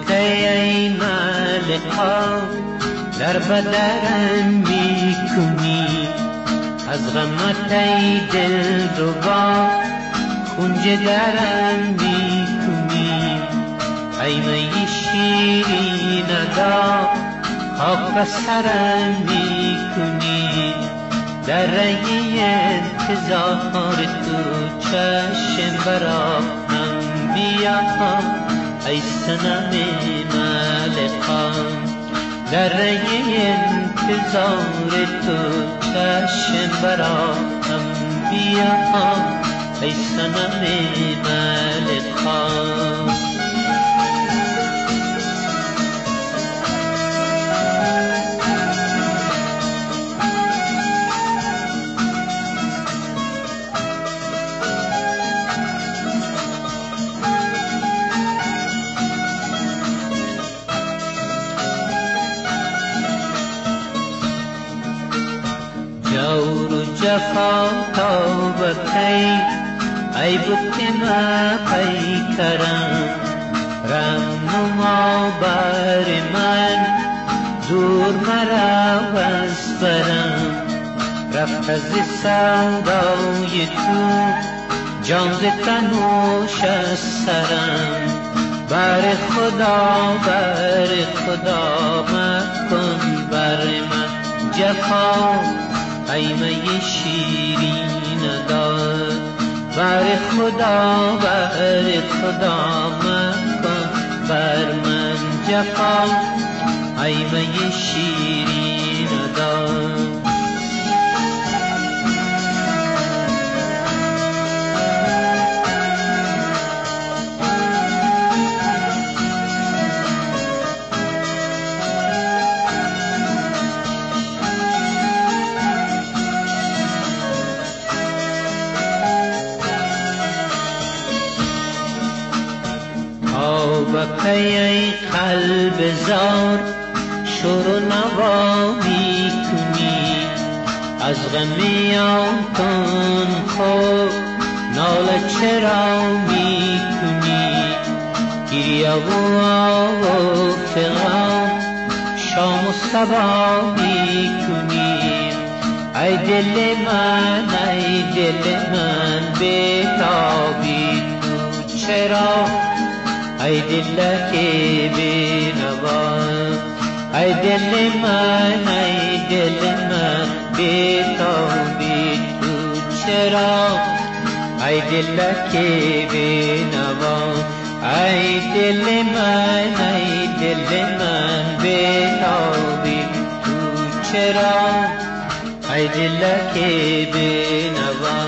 کی ای ملکا در بدرم میکنی، از غمت ای دل ربا خون جگرم میکنی. ای می شیرین ادا خاک سرم میکنی، در رگی انتظار تو چشم برام بیا ای صنم ملکا. در رگی انتظار تو چشم برام بیا ای صنم ملکا. جور و جفا تا بکی ای بت ما پیکرم، رم نما بر من دور مرا از برم. رفت از سودای تو جان ز تنوش از سرم، بر خدا مکن بر من جفا ای می شیرین داد. بر خدا مکن بر من جفا ای می شیرین داد. بکی ای قلب زار شور و نوا می کنی، از غمیان کن خود ناله چرا می کنی. گریه و آه و فغان شام و صبا می کنی. ای دل من بیتابی تو چرا ای دل که بینوا. ای دل من بیتابی تو چرا ای دل که بینوا. ای دل من بیتابی تو چرا ای دل که بینوا.